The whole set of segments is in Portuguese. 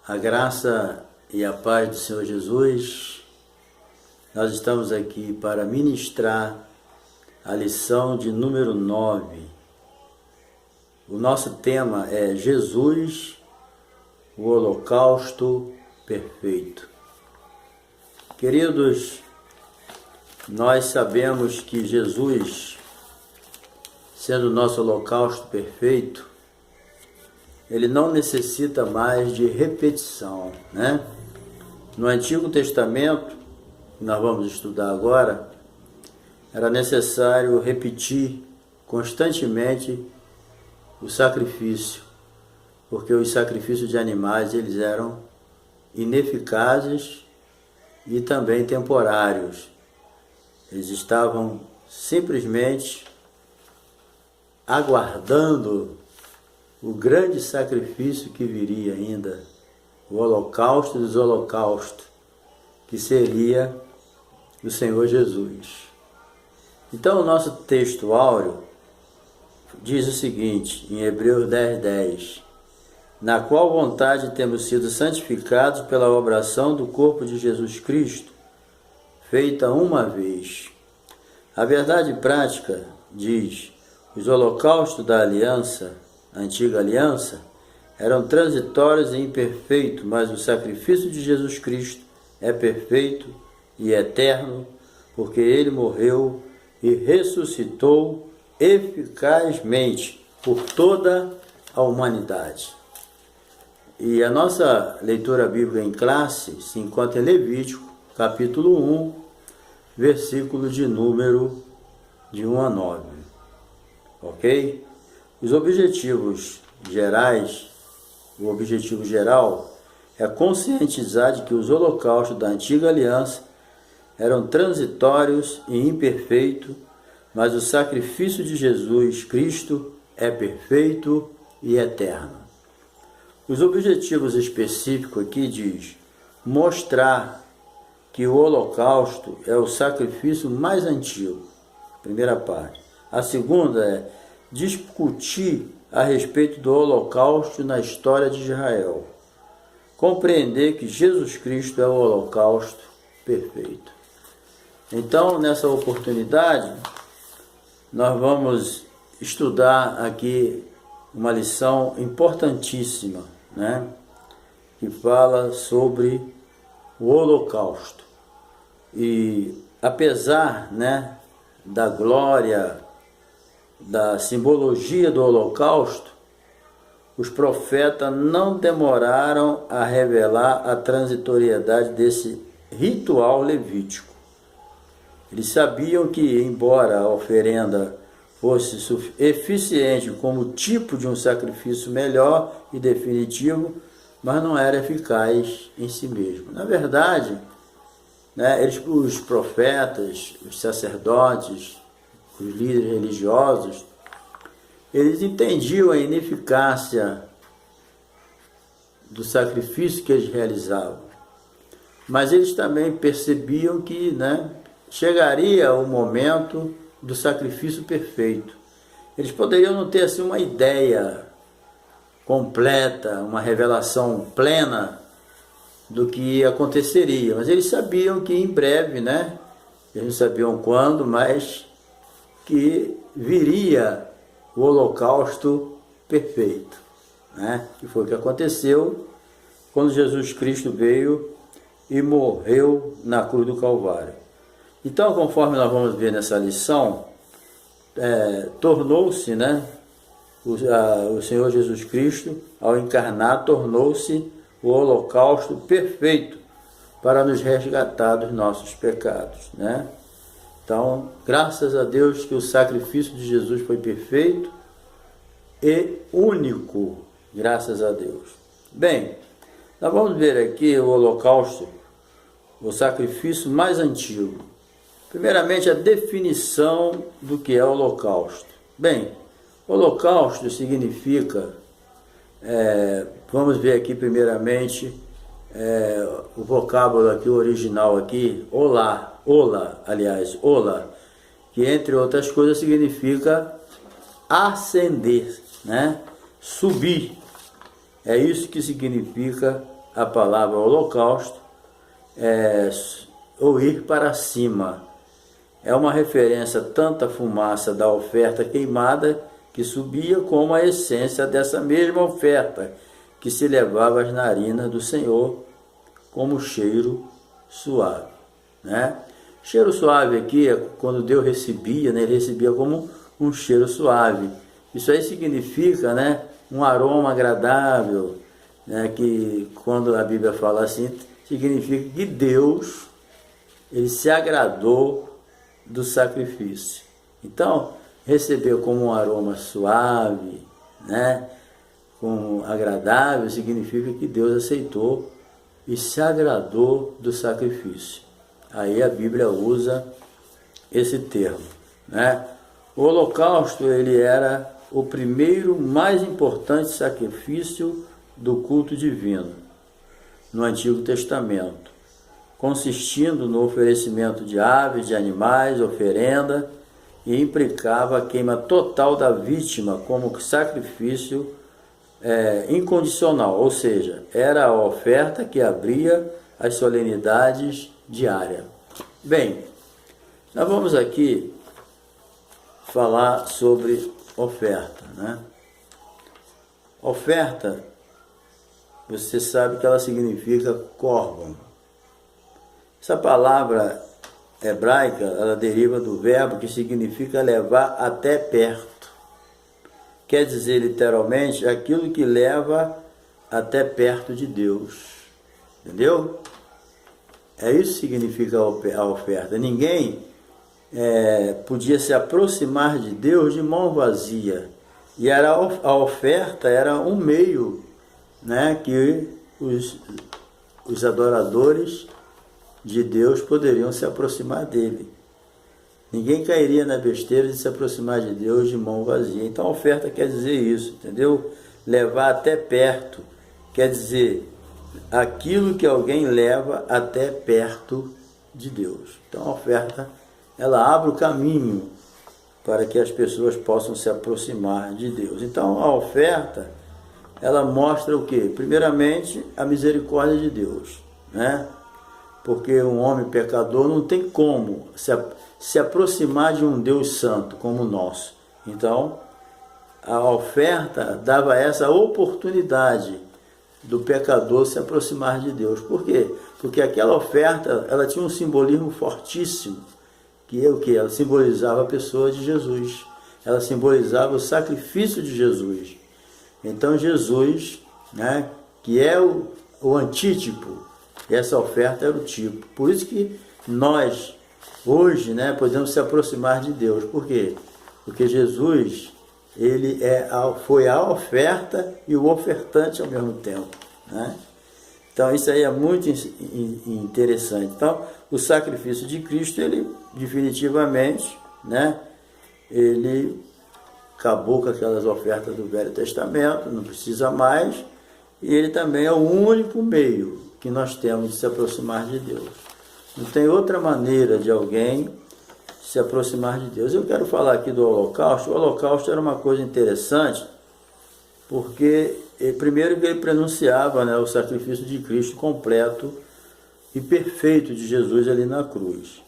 A graça e a paz do Senhor Jesus, nós estamos aqui para ministrar a lição de número 9. O nosso tema é Jesus, o holocausto perfeito. Queridos, nós sabemos que Jesus, sendo o nosso holocausto perfeito, ele não necessita mais de repetição, né? No Antigo Testamento, que nós vamos estudar agora, era necessário repetir constantemente o sacrifício, porque os sacrifícios de animais eles eram ineficazes e também temporários. Eles estavam simplesmente aguardando o grande sacrifício que viria ainda, o holocausto dos holocaustos, que seria o Senhor Jesus. Então o nosso texto áureo diz o seguinte, em Hebreus 10:10, na qual vontade temos sido santificados pela obração do corpo de Jesus Cristo, feita uma vez. A verdade prática diz, os holocaustos da aliança, a antiga aliança, eram transitórios e imperfeitos, mas o sacrifício de Jesus Cristo é perfeito e eterno, porque ele morreu e ressuscitou eficazmente por toda a humanidade. E a nossa leitura bíblica em classe se encontra em Levítico, capítulo 1, versículo de número de 1 a 9. Ok? Os objetivos gerais, o objetivo geral é conscientizar de que os holocaustos da antiga aliança eram transitórios e imperfeitos, mas o sacrifício de Jesus Cristo é perfeito e eterno. Os objetivos específicos aqui diz mostrar que o holocausto é o sacrifício mais antigo, primeira parte. A segunda é discutir a respeito do holocausto na história de Israel. Compreender que Jesus Cristo é o holocausto perfeito. Então, nessa oportunidade, nós vamos estudar aqui uma lição importantíssima, né? Que fala sobre o holocausto. E apesar, né, da glória, da simbologia do holocausto, os profetas não demoraram a revelar a transitoriedade desse ritual levítico. Eles sabiam que, embora a oferenda fosse eficiente como tipo de um sacrifício melhor e definitivo, mas não era eficaz em si mesmo. Na verdade, né, os profetas, os sacerdotes, os líderes religiosos, eles entendiam a ineficácia do sacrifício que eles realizavam. Mas eles também percebiam que, né, chegaria o momento do sacrifício perfeito. Eles poderiam não ter assim, uma ideia completa, uma revelação plena do que aconteceria, mas eles sabiam que em breve, né, eles não sabiam quando, mas que viria o holocausto perfeito, né? Que foi o que aconteceu quando Jesus Cristo veio e morreu na cruz do Calvário. Então, conforme nós vamos ver nessa lição, tornou-se, né, o Senhor Jesus Cristo, ao encarnar, tornou-se o holocausto perfeito para nos resgatar dos nossos pecados, né? Então, graças a Deus que o sacrifício de Jesus foi perfeito e único, graças a Deus. Bem, nós vamos ver aqui o holocausto, o sacrifício mais antigo. Primeiramente, a definição do que é o holocausto. Bem, holocausto significa, vamos ver aqui primeiramente, o vocábulo aqui, o original aqui, ola, que entre outras coisas significa ascender, né? Subir. É isso que significa a palavra holocausto, ou ir para cima. É uma referência tanto à fumaça da oferta queimada que subia, como a essência dessa mesma oferta que se levava às narinas do Senhor como cheiro suave, né? Cheiro suave aqui é quando Deus recebia, né? Ele recebia como um cheiro suave. Isso aí significa, né, um aroma agradável, né? Que quando a Bíblia fala assim, significa que Deus, ele se agradou do sacrifício. Então, recebeu como um aroma suave, né, como agradável, significa que Deus aceitou e se agradou do sacrifício. Aí a Bíblia usa esse termo, né? O holocausto, ele era o primeiro mais importante sacrifício do culto divino no Antigo Testamento, consistindo no oferecimento de aves, de animais, oferenda, e implicava a queima total da vítima como sacrifício incondicional, ou seja, era a oferta que abria as solenidades diárias. Bem, nós vamos aqui falar sobre oferta, né? Oferta, você sabe que ela significa corban. Essa palavra hebraica, ela deriva do verbo que significa levar até perto. Quer dizer, literalmente, aquilo que leva até perto de Deus. Entendeu? É isso que significa a oferta. Ninguém podia se aproximar de Deus de mão vazia. E a oferta era um meio, né, que os adoradores de Deus poderiam se aproximar dele. Ninguém cairia na besteira de se aproximar de Deus de mão vazia. Então a oferta quer dizer isso, entendeu? Levar até perto, quer dizer aquilo que alguém leva até perto de Deus. Então a oferta, ela abre o caminho para que as pessoas possam se aproximar de Deus. Então a oferta, ela mostra o quê? Primeiramente, a misericórdia de Deus, né? Porque um homem pecador não tem como se aproximar de um Deus santo como o nosso. Então, a oferta dava essa oportunidade do pecador se aproximar de Deus. Por quê? Porque aquela oferta, ela tinha um simbolismo fortíssimo, que é o quê? Ela simbolizava a pessoa de Jesus. Ela simbolizava o sacrifício de Jesus. Então, Jesus, né, que é o antítipo, essa oferta era o tipo. Por isso que nós, hoje, né, podemos se aproximar de Deus. Por quê? Porque Jesus, ele foi a oferta e o ofertante ao mesmo tempo, né? Então isso aí é muito interessante. Então o sacrifício de Cristo, ele definitivamente, né, ele acabou com aquelas ofertas do Velho Testamento, não precisa mais, e ele também é o único meio que nós temos de se aproximar de Deus. Não tem outra maneira de alguém se aproximar de Deus. Eu quero falar aqui do holocausto. O holocausto era uma coisa interessante, porque primeiro que ele pronunciava, né, o sacrifício de Cristo completo e perfeito de Jesus ali na cruz.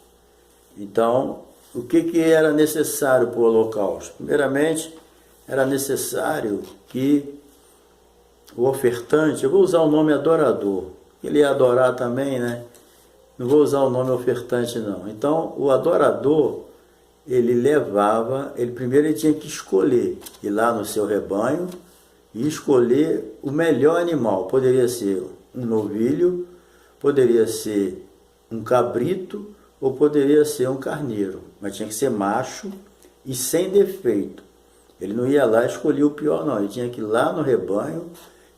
Então, o que era necessário para o holocausto? Primeiramente, era necessário que o ofertante, eu vou usar o nome adorador, ele ia adorar também, né? Não vou usar o nome ofertante, não. Então, o adorador, ele primeiro ele tinha que escolher, ir lá no seu rebanho e escolher o melhor animal. Poderia ser um novilho, poderia ser um cabrito, ou poderia ser um carneiro. Mas tinha que ser macho e sem defeito. Ele não ia lá escolher o pior, não. Ele tinha que ir lá no rebanho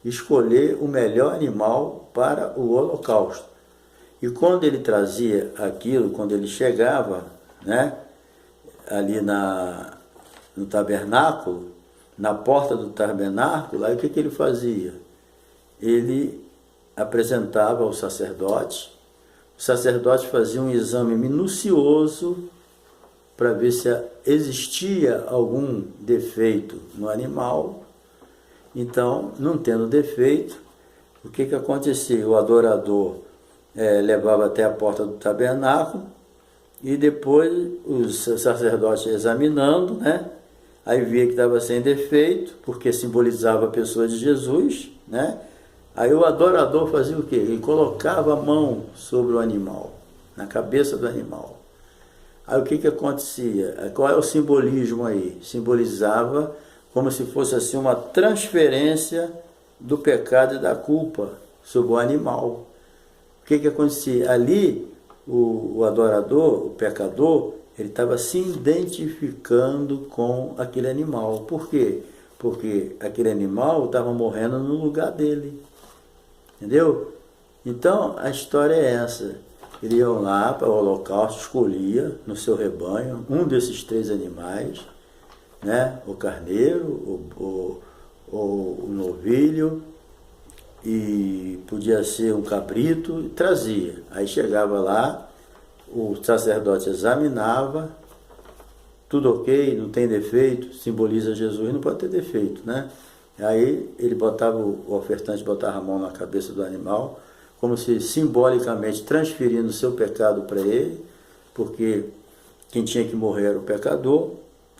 escolher o melhor animal para o holocausto. E quando ele trazia aquilo, quando ele chegava, né, ali no tabernáculo, na porta do tabernáculo, aí o que ele fazia? Ele apresentava ao sacerdote, o sacerdote fazia um exame minucioso para ver se existia algum defeito no animal. Então, não tendo defeito, o que que acontecia? O adorador levava até a porta do tabernáculo e depois os sacerdotes examinando, né? Aí via que estava sem defeito, porque simbolizava a pessoa de Jesus, né? Aí o adorador fazia o quê? Ele colocava a mão sobre o animal, na cabeça do animal. Aí o que que acontecia? Qual é o simbolismo aí? Simbolizava como se fosse assim uma transferência do pecado e da culpa sobre o animal. O que que acontecia? Ali o adorador, o pecador, ele estava se identificando com aquele animal. Por quê? Porque aquele animal estava morrendo no lugar dele. Entendeu? Então a história é essa. Eles iam lá para o holocausto, escolhia no seu rebanho um desses 3 animais, né? O carneiro, o novilho, e podia ser um cabrito, e trazia. Aí chegava lá, o sacerdote examinava, tudo ok, não tem defeito, simboliza Jesus, não pode ter defeito, né? Aí ele botava, o ofertante botava a mão na cabeça do animal, como se simbolicamente transferindo o seu pecado para ele, porque quem tinha que morrer era o pecador,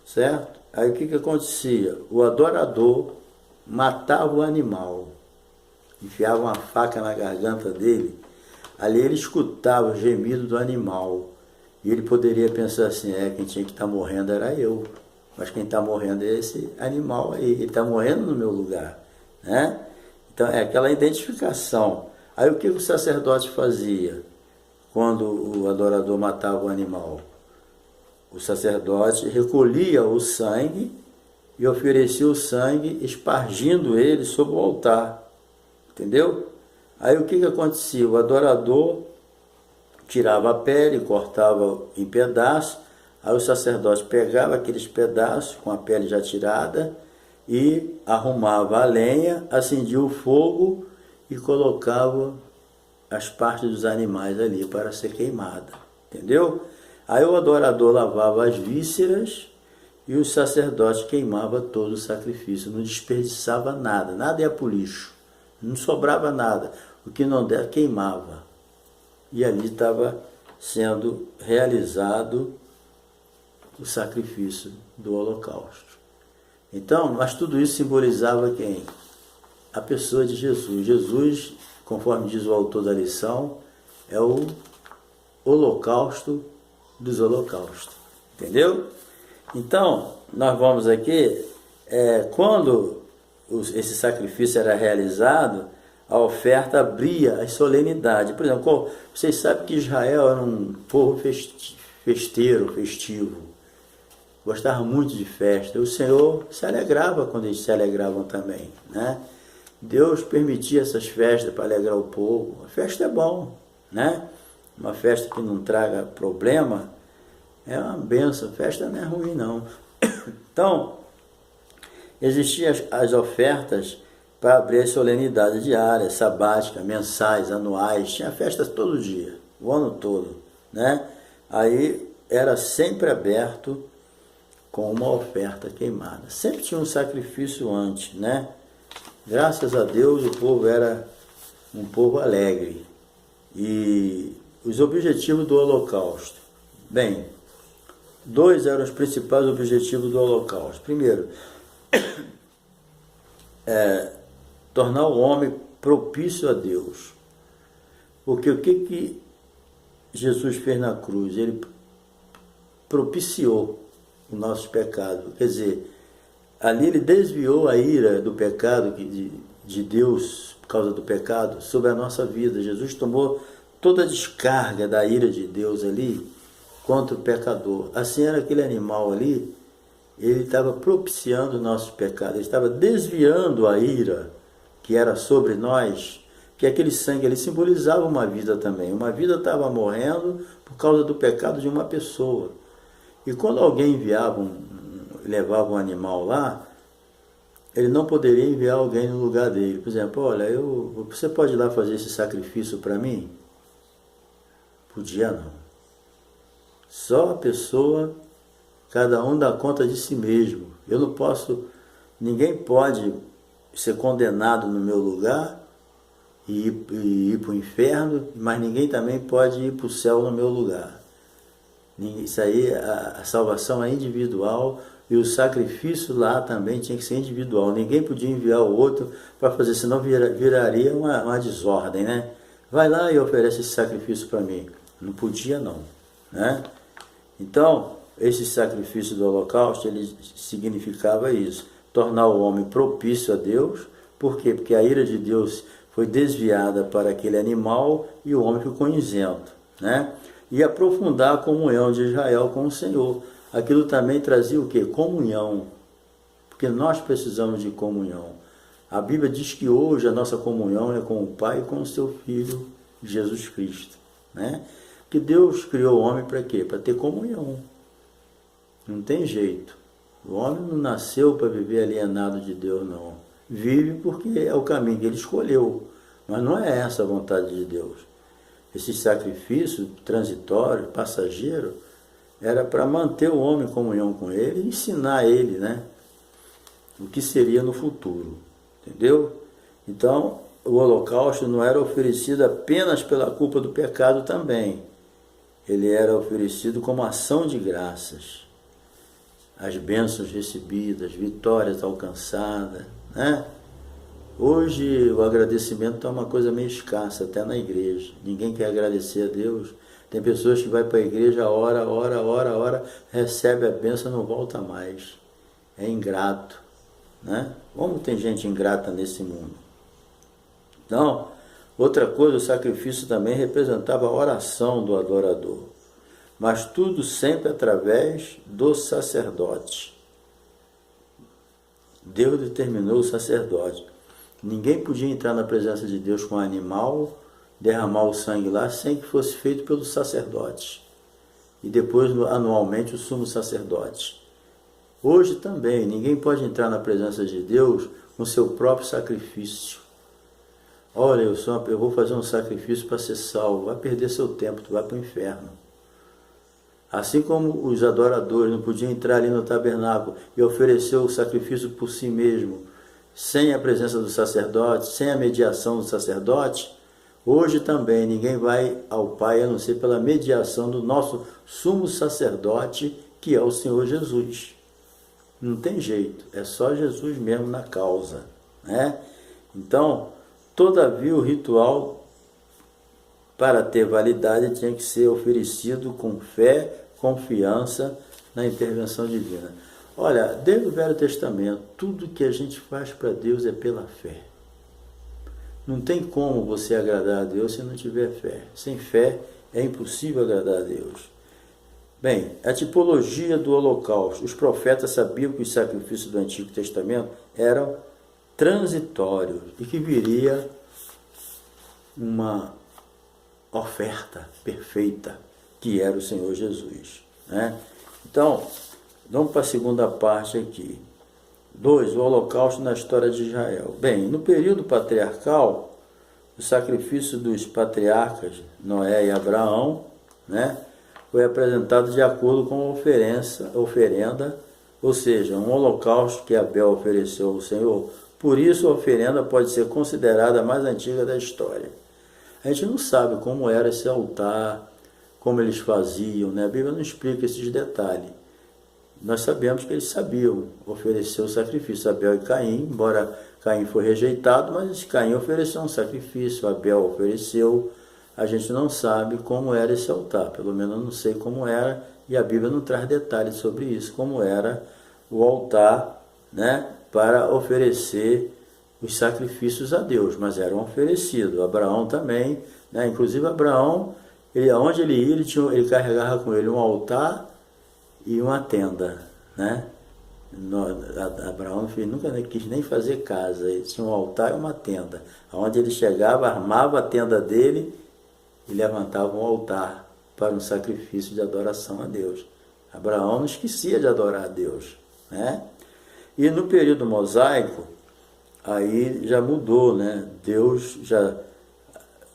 certo? Aí o que que acontecia? O adorador matava o animal, enfiava uma faca na garganta dele, ali ele escutava o gemido do animal, e ele poderia pensar assim, quem tinha que estar morrendo era eu, mas quem está morrendo é esse animal aí, ele está morrendo no meu lugar, né? Então é aquela identificação. Aí o que o sacerdote fazia quando o adorador matava o animal? O sacerdote recolhia o sangue e oferecia o sangue, espargindo ele sobre o altar. Entendeu? Aí o que que acontecia? O adorador tirava a pele, cortava em pedaços, aí o sacerdote pegava aqueles pedaços com a pele já tirada e arrumava a lenha, acendia o fogo e colocava as partes dos animais ali para ser queimada. Entendeu? Aí o adorador lavava as vísceras e o sacerdote queimava todo o sacrifício, não desperdiçava nada, nada ia para o lixo, não sobrava nada, o que não der queimava. E ali estava sendo realizado o sacrifício do holocausto. Então, mas tudo isso simbolizava quem? A pessoa de Jesus. Jesus, conforme diz o autor da lição, é o holocausto dos holocaustos. Entendeu? Então, nós vamos aqui, quando esse sacrifício era realizado, a oferta abria as solenidades. Por exemplo, vocês sabem que Israel era um povo festeiro, festivo. Gostava muito de festa. O Senhor se alegrava quando eles se alegravam também, né? Deus permitia essas festas para alegrar o povo. A festa é bom, né? Uma festa que não traga problema é uma benção. Festa não é ruim, não. Então, existiam as ofertas para abrir as solenidades diárias, sabáticas, mensais, anuais. Tinha festas todo dia, o ano todo, né? Aí era sempre aberto com uma oferta queimada. Sempre tinha um sacrifício antes, né? Graças a Deus o povo era um povo alegre. E os objetivos do holocausto. Bem, 2 eram os principais objetivos do holocausto. Primeiro, tornar o homem propício a Deus. Porque o que Jesus fez na cruz? Ele propiciou o nosso pecado. Quer dizer, ali ele desviou a ira do pecado, de Deus, por causa do pecado, sobre a nossa vida. Jesus tomou toda a descarga da ira de Deus ali contra o pecador. Assim era aquele animal ali, ele estava propiciando o nosso pecado, ele estava desviando a ira que era sobre nós, que aquele sangue ali simbolizava uma vida também. Uma vida estava morrendo por causa do pecado de uma pessoa. E quando alguém levava um animal lá, ele não poderia enviar alguém no lugar dele. Por exemplo, olha, você pode ir lá fazer esse sacrifício para mim? Podia não. Só a pessoa, cada um dá conta de si mesmo. Eu não posso, ninguém pode ser condenado no meu lugar e ir para o inferno, mas ninguém também pode ir para o céu no meu lugar. Isso aí, a salvação é individual e o sacrifício lá também tinha que ser individual. Ninguém podia enviar o outro para fazer, senão viraria uma desordem, né? Vai lá e oferece esse sacrifício para mim. Não podia não, né? Então, esse sacrifício do holocausto, ele significava isso, tornar o homem propício a Deus. Por quê? Porque a ira de Deus foi desviada para aquele animal e o homem ficou isento, né? E aprofundar a comunhão de Israel com o Senhor. Aquilo também trazia o quê? Comunhão. Porque nós precisamos de comunhão. A Bíblia diz que hoje a nossa comunhão é com o Pai e com o seu Filho, Jesus Cristo, né? Porque Deus criou o homem para quê? Para ter comunhão. Não tem jeito. O homem não nasceu para viver alienado de Deus, não. Vive porque é o caminho que ele escolheu. Mas não é essa a vontade de Deus. Esse sacrifício transitório, passageiro, era para manter o homem em comunhão com ele e ensinar ele, né, o que seria no futuro. Entendeu? Então, o holocausto não era oferecido apenas pela culpa do pecado também. Ele era oferecido como ação de graças. As bênçãos recebidas, vitórias alcançadas, né? Hoje o agradecimento é uma coisa meio escassa, até na igreja. Ninguém quer agradecer a Deus. Tem pessoas que vão para a igreja, ora, recebe a bênção e não volta mais. É ingrato, né? Como tem gente ingrata nesse mundo? Então, outra coisa, o sacrifício também representava a oração do adorador. Mas tudo sempre através do sacerdote. Deus determinou o sacerdote. Ninguém podia entrar na presença de Deus com um animal, derramar o sangue lá, sem que fosse feito pelo sacerdote. E depois, anualmente, o sumo sacerdote. Hoje também, ninguém pode entrar na presença de Deus com seu próprio sacrifício. Olha, eu vou fazer um sacrifício para ser salvo. Vai perder seu tempo, tu vai para o inferno. Assim como os adoradores não podiam entrar ali no tabernáculo e oferecer o sacrifício por si mesmo, sem a presença do sacerdote, sem a mediação do sacerdote, hoje também ninguém vai ao Pai a não ser pela mediação do nosso sumo sacerdote, que é o Senhor Jesus. Não tem jeito, é só Jesus mesmo na causa, né? Então, todavia o ritual, para ter validade, tinha que ser oferecido com fé, confiança na intervenção divina. Olha, desde o Velho Testamento, tudo que a gente faz para Deus é pela fé. Não tem como você agradar a Deus se não tiver fé. Sem fé é impossível agradar a Deus. Bem, a tipologia do holocausto. Os profetas sabiam que os sacrifícios do Antigo Testamento eram transitórios e que viria uma oferta perfeita, que era o Senhor Jesus, né? Então, vamos para a segunda parte aqui. 2. O holocausto na história de Israel. Bem, no período patriarcal, o sacrifício dos patriarcas, Noé e Abraão, né, foi apresentado de acordo com a oferenda, ou seja, um holocausto que Abel ofereceu ao Senhor. Por isso, a oferenda pode ser considerada a mais antiga da história. A gente não sabe como era esse altar, como eles faziam, né? A Bíblia não explica esses detalhes. Nós sabemos que eles sabiam oferecer o sacrifício, Abel e Caim, embora Caim foi rejeitado, mas Caim ofereceu um sacrifício, Abel ofereceu. A gente não sabe como era esse altar, pelo menos eu não sei como era, e a Bíblia não traz detalhes sobre isso, como era o altar, né, para oferecer os sacrifícios a Deus, mas eram oferecidos. Abraão também, né? Inclusive Abraão, aonde ele ia, ele carregava com ele um altar e uma tenda, né? Abraão nunca quis nem fazer casa, ele tinha um altar e uma tenda. Aonde ele chegava, armava a tenda dele e levantava um altar para um sacrifício de adoração a Deus. Abraão não esquecia de adorar a Deus, né? E no período mosaico, aí já mudou, né? Deus já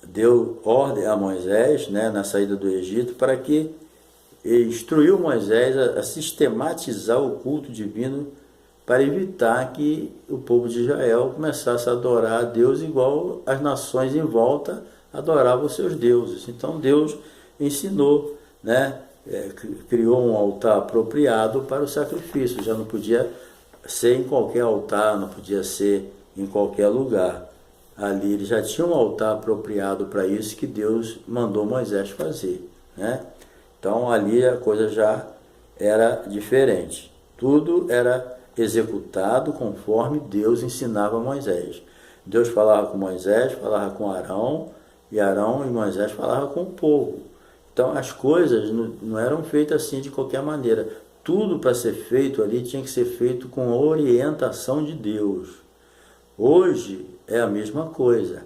deu ordem a Moisés, né, na saída do Egito, para que ele instruiu Moisés a sistematizar o culto divino para evitar que o povo de Israel começasse a adorar a Deus igual as nações em volta adoravam os seus deuses. Então Deus ensinou, né? Criou um altar apropriado para o sacrifício, já não podia ser em qualquer altar, não podia ser em qualquer lugar. Ali ele já tinha um altar apropriado para isso que Deus mandou Moisés fazer, né? Então ali a coisa já era diferente. Tudo era executado conforme Deus ensinava a Moisés. Deus falava com Moisés, falava com Arão, e Arão e Moisés falavam com o povo. Então as coisas não eram feitas assim de qualquer maneira. Tudo para ser feito ali tinha que ser feito com orientação de Deus. Hoje é a mesma coisa.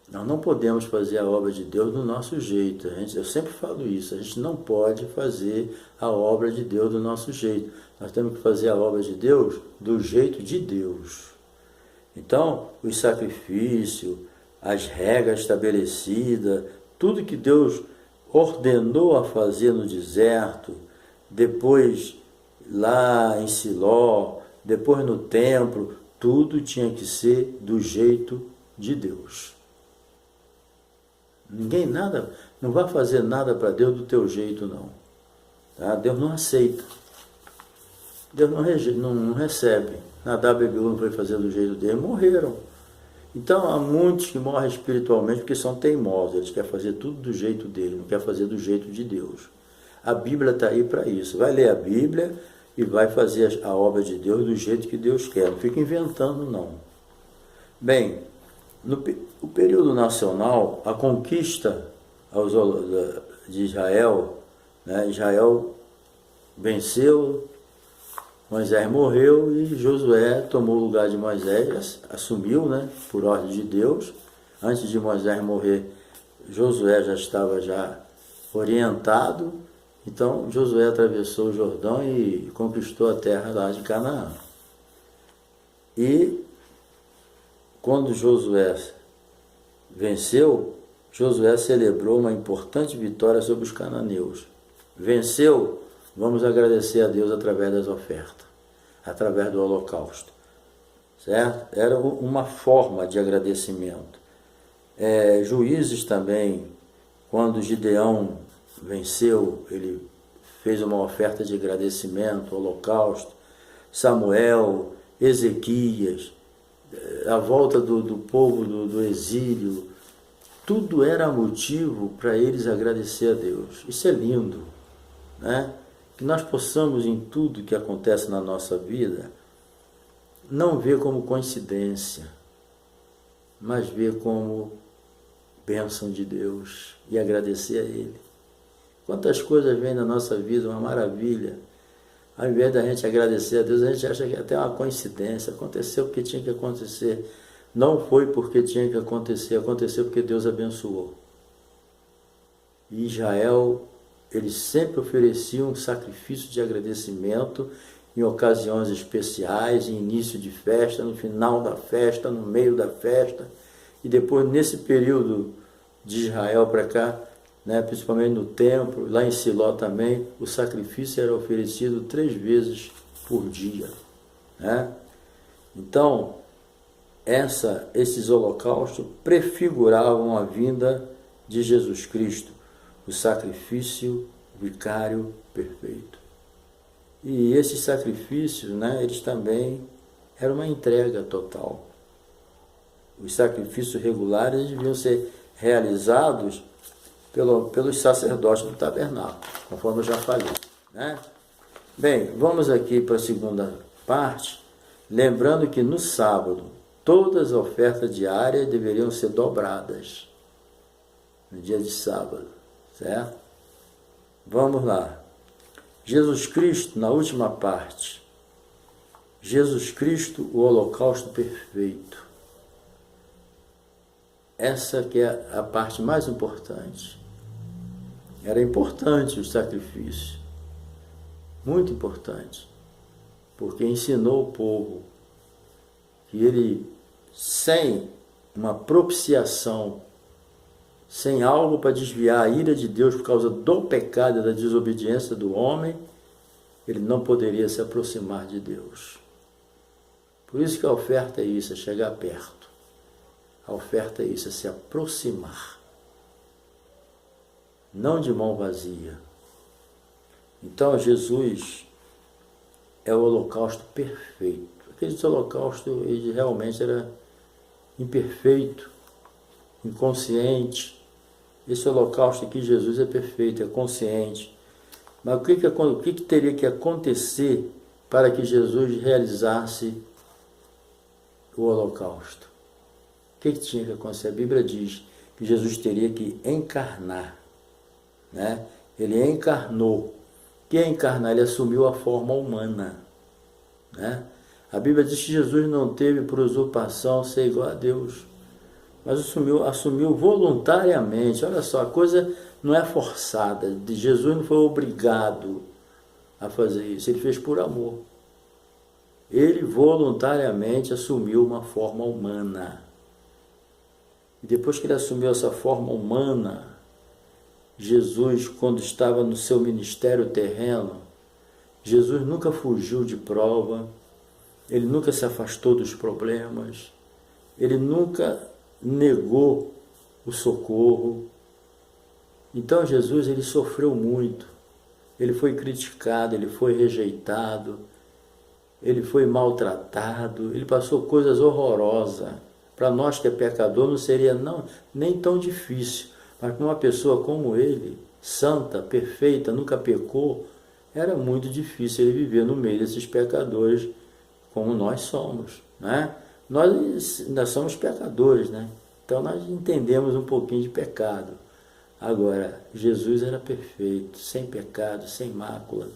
Nós não podemos fazer a obra de Deus do nosso jeito. Eu sempre falo isso, a gente não pode fazer a obra de Deus do nosso jeito. Nós temos que fazer a obra de Deus do jeito de Deus. Então, os sacrifícios, as regras estabelecidas, tudo que Deus ordenou a fazer no deserto, depois lá em Siló, depois no templo, tudo tinha que ser do jeito de Deus. Não vai fazer nada para Deus do teu jeito, não. Tá? Deus não aceita. Deus não recebe. Nadab e Abiú não foi fazer do jeito dele, morreram. Então há muitos que morrem espiritualmente porque são teimosos, eles querem fazer tudo do jeito dele, não querem fazer do jeito de Deus. A Bíblia está aí para isso. Vai ler a Bíblia e vai fazer a obra de Deus do jeito que Deus quer. Não fica inventando, não. Bem, no período nacional, a conquista de Israel, né? Israel venceu, Moisés morreu e Josué tomou o lugar de Moisés, assumiu, né, por ordem de Deus. Antes de Moisés morrer, Josué já estava orientado. Então Josué atravessou o Jordão e conquistou a terra lá de Canaã. E quando Josué venceu, Josué celebrou uma importante vitória sobre os cananeus. Venceu, vamos agradecer a Deus através das ofertas, através do holocausto. Certo? Era uma forma de agradecimento. Juízes também, quando Gideão venceu, ele fez uma oferta de agradecimento, holocausto. Samuel, Ezequias, a volta do povo do exílio, tudo era motivo para eles agradecer a Deus. Isso é lindo, né? Que nós possamos, em tudo que acontece na nossa vida, não ver como coincidência, mas ver como bênção de Deus e agradecer a Ele. Quantas coisas vêm na nossa vida, uma maravilha. Ao invés da gente agradecer a Deus, a gente acha que é até uma coincidência. Aconteceu porque tinha que acontecer. Não foi porque tinha que acontecer, aconteceu porque Deus abençoou. E Israel, eles sempre ofereciam um sacrifício de agradecimento em ocasiões especiais, em início de festa, no final da festa, no meio da festa. E depois, nesse período de Israel para cá, né, principalmente no templo, lá em Siló também, o sacrifício era oferecido 3 vezes por dia. Né? Então, esses holocaustos prefiguravam a vinda de Jesus Cristo, o sacrifício vicário perfeito. E esses sacrifícios, né, eles também eram uma entrega total. Os sacrifícios regulares deviam ser realizados pelos sacerdotes do tabernáculo, conforme eu já falei. Né? Bem, vamos aqui para a segunda parte, lembrando que no sábado, todas as ofertas diárias deveriam ser dobradas, no dia de sábado, certo? Vamos lá. Jesus Cristo, na última parte, Jesus Cristo, o holocausto perfeito. Essa que é a parte mais importante. Era importante o sacrifício, muito importante, porque ensinou o povo que ele, sem uma propiciação, sem algo para desviar a ira de Deus por causa do pecado e da desobediência do homem, ele não poderia se aproximar de Deus. Por isso que a oferta é isso, é chegar perto. A oferta é isso, é se aproximar. Não de mão vazia. Então Jesus é o holocausto perfeito. Aquele holocausto ele realmente era imperfeito, inconsciente. Esse holocausto aqui, Jesus é perfeito, é consciente. Mas o que teria que acontecer para que Jesus realizasse o holocausto? O que tinha que acontecer? A Bíblia diz que Jesus teria que encarnar, né? Ele encarnou. O que é encarnar? Ele assumiu a forma humana, né? A Bíblia diz que Jesus não teve por usurpação ser igual a Deus, mas assumiu voluntariamente. Olha só, a coisa não é forçada. Jesus não foi obrigado a fazer isso, ele fez por amor. Ele voluntariamente assumiu uma forma humana. E depois que ele assumiu essa forma humana, Jesus, quando estava no seu ministério terreno, Jesus nunca fugiu de prova, ele nunca se afastou dos problemas, ele nunca negou o socorro. Então Jesus, ele sofreu muito, ele foi criticado, ele foi rejeitado, ele foi maltratado, ele passou coisas horrorosas. Para nós que é pecador não seria nem tão difícil, mas para uma pessoa como ele, santa, perfeita, nunca pecou, era muito difícil ele viver no meio desses pecadores como nós somos, né? Nós ainda somos pecadores, né? Então nós entendemos um pouquinho de pecado. Agora, Jesus era perfeito, sem pecado, sem mácula.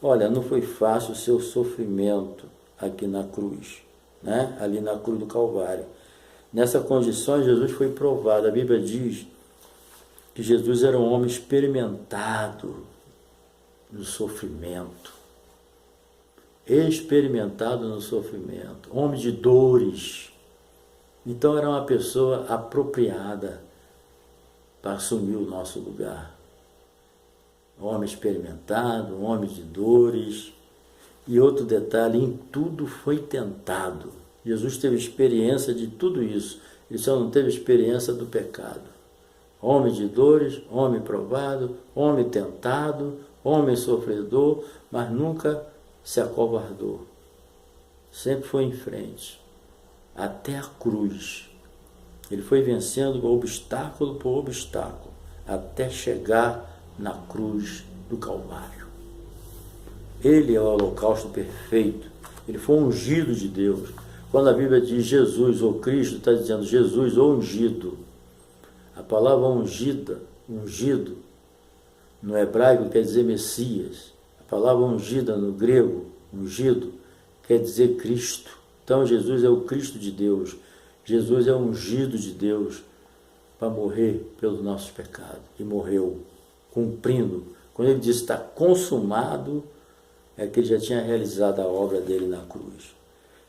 Olha, não foi fácil o seu sofrimento aqui na cruz, né? Ali na cruz do Calvário. Nessa condição, Jesus foi provado. A Bíblia diz que Jesus era um homem experimentado no sofrimento. Experimentado no sofrimento. Homem de dores. Então era uma pessoa apropriada para assumir o nosso lugar. Homem experimentado, homem de dores. E outro detalhe, em tudo foi tentado. Jesus teve experiência de tudo isso. Ele só não teve experiência do pecado. Homem de dores, homem provado, homem tentado, homem sofredor, mas nunca se acovardou. Sempre foi em frente, até a cruz. Ele foi vencendo obstáculo por obstáculo, até chegar na cruz do Calvário. Ele é o holocausto perfeito. Ele foi ungido de Deus. Quando a Bíblia diz Jesus ou Cristo, está dizendo Jesus ou ungido. A palavra ungido, no hebraico quer dizer Messias. A palavra ungida no grego, ungido, quer dizer Cristo. Então Jesus é o Cristo de Deus. Jesus é ungido de Deus para morrer pelos nossos pecados. E morreu, cumprindo. Quando ele diz está consumado, é que ele já tinha realizado a obra dele na cruz.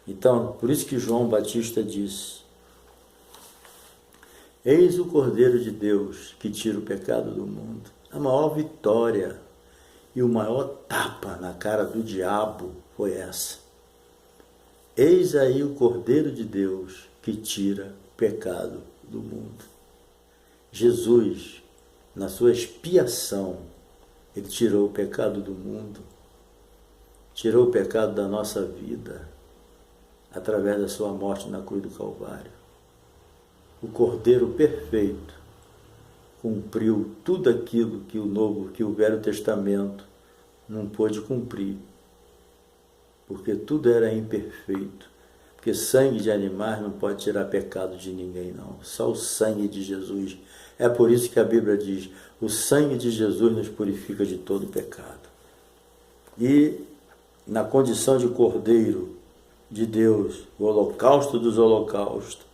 Então, por isso que João Batista disse: eis o Cordeiro de Deus que tira o pecado do mundo. A maior vitória e o maior tapa na cara do diabo foi essa. Eis aí o Cordeiro de Deus que tira o pecado do mundo. Jesus, na sua expiação, ele tirou o pecado do mundo, tirou o pecado da nossa vida, através da sua morte na cruz do Calvário. O Cordeiro perfeito cumpriu tudo aquilo que o Velho Testamento não pôde cumprir, porque tudo era imperfeito, porque sangue de animais não pode tirar pecado de ninguém, não, só o sangue de Jesus. É por isso que a Bíblia diz: o sangue de Jesus nos purifica de todo pecado. E na condição de Cordeiro de Deus, o holocausto dos holocaustos,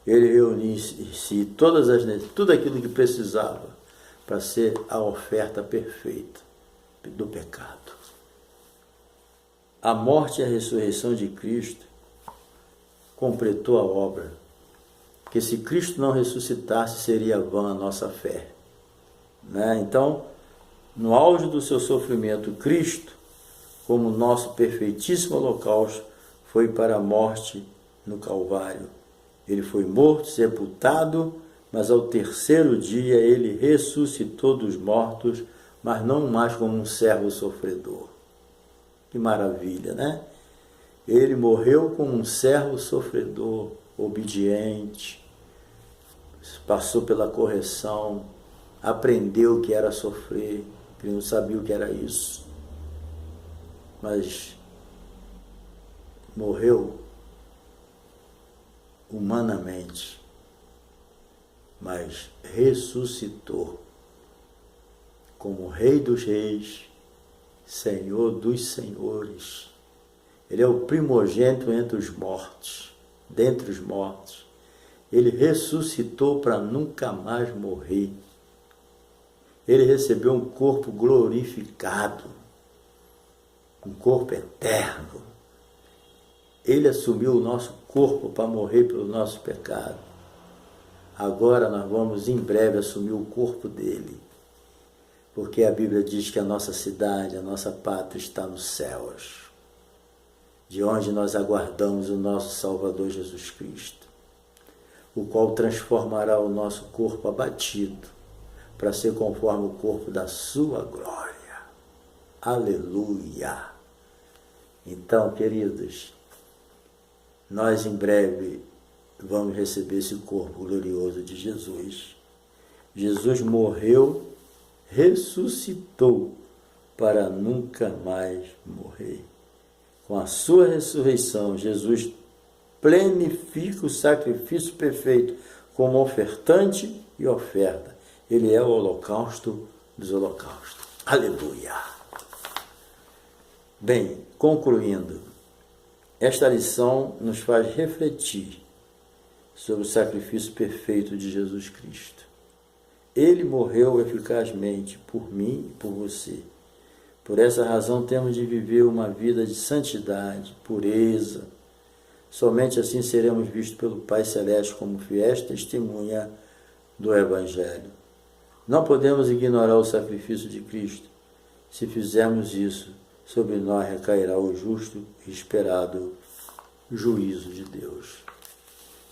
ele reuniu em si tudo aquilo que precisava para ser a oferta perfeita do pecado. A morte e a ressurreição de Cristo completou a obra, porque se Cristo não ressuscitasse, seria vã a nossa fé, né? Então, no auge do seu sofrimento, Cristo como nosso perfeitíssimo holocausto foi para a morte no Calvário. Ele foi morto, sepultado, mas ao terceiro dia ele ressuscitou dos mortos, mas não mais como um servo sofredor. Que maravilha, né? Ele morreu como um servo sofredor, obediente, passou pela correção, aprendeu o que era sofrer, que não sabia o que era isso, mas morreu humanamente, mas ressuscitou como Rei dos Reis, Senhor dos Senhores. Ele é o primogênito entre os mortos, dentre os mortos. Ele ressuscitou para nunca mais morrer. Ele recebeu um corpo glorificado, um corpo eterno. Ele assumiu o nosso corpo para morrer pelo nosso pecado. Agora nós vamos em breve assumir o corpo dele, porque a Bíblia diz que a nossa cidade, a nossa pátria está nos céus, de onde nós aguardamos o nosso Salvador Jesus Cristo, o qual transformará o nosso corpo abatido para ser conforme o corpo da sua glória. Aleluia! Então, queridos, nós em breve vamos receber esse corpo glorioso de Jesus. Jesus morreu, ressuscitou para nunca mais morrer. Com a sua ressurreição, Jesus plenifica o sacrifício perfeito como ofertante e oferta. Ele é o holocausto dos holocaustos. Aleluia! Bem, concluindo, esta lição nos faz refletir sobre o sacrifício perfeito de Jesus Cristo. Ele morreu eficazmente por mim e por você. Por essa razão temos de viver uma vida de santidade, pureza. Somente assim seremos vistos pelo Pai Celeste como fiéis testemunha do Evangelho. Não podemos ignorar o sacrifício de Cristo. Se fizermos isso, sobre nós recairá o justo e esperado juízo de Deus.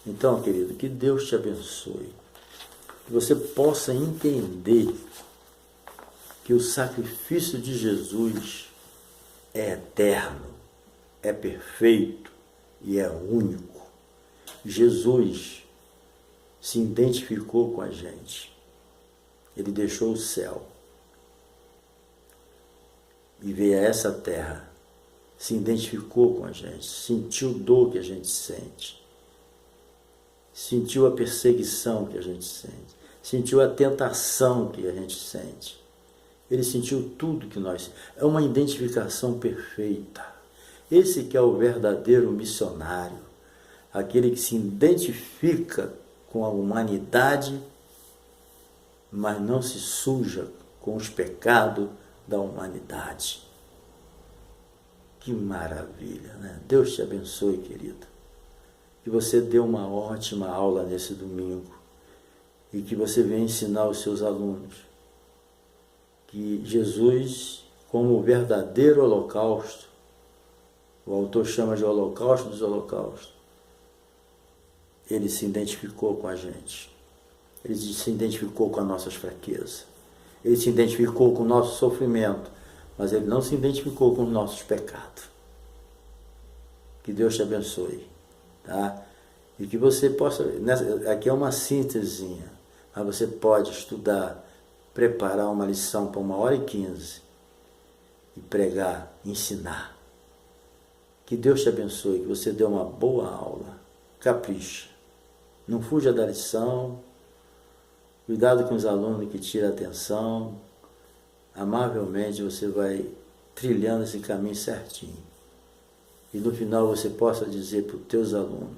Então, querido, que Deus te abençoe. Que você possa entender que o sacrifício de Jesus é eterno, é perfeito e é único. Jesus se identificou com a gente. Ele deixou o céu e veio a essa terra, se identificou com a gente, sentiu dor que a gente sente, sentiu a perseguição que a gente sente, sentiu a tentação que a gente sente. Ele sentiu tudo que nós... É uma identificação perfeita. Esse que é o verdadeiro missionário, aquele que se identifica com a humanidade, mas não se suja com os pecados da humanidade. Que maravilha, né? Deus te abençoe, querido. Que você dê uma ótima aula nesse domingo e que você venha ensinar os seus alunos que Jesus, como o verdadeiro holocausto, o autor chama de holocausto dos holocaustos, ele se identificou com a gente. Ele se identificou com as nossas fraquezas. Ele se identificou com o nosso sofrimento, mas ele não se identificou com os nossos pecados. Que Deus te abençoe, tá? E que você possa... Aqui é uma síntesezinha, mas você pode estudar, preparar uma lição para 1h15 e pregar, ensinar. Que Deus te abençoe, que você dê uma boa aula. Capricha. Não fuja da lição. Cuidado com os alunos que tiram a atenção. Amavelmente você vai trilhando esse caminho certinho. E no final você possa dizer para os teus alunos: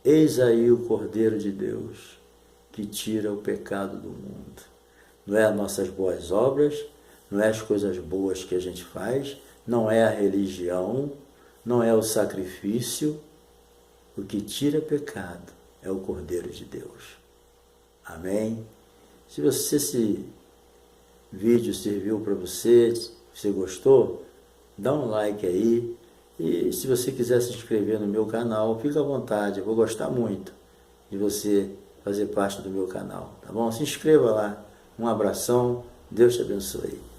eis aí o Cordeiro de Deus que tira o pecado do mundo. Não é as nossas boas obras, não é as coisas boas que a gente faz, não é a religião, não é o sacrifício. O que tira pecado é o Cordeiro de Deus. Amém? Se esse vídeo serviu para você, se você gostou, dá um like aí. E se você quiser se inscrever no meu canal, fica à vontade, eu vou gostar muito de você fazer parte do meu canal, tá bom? Se inscreva lá. Um abração, Deus te abençoe.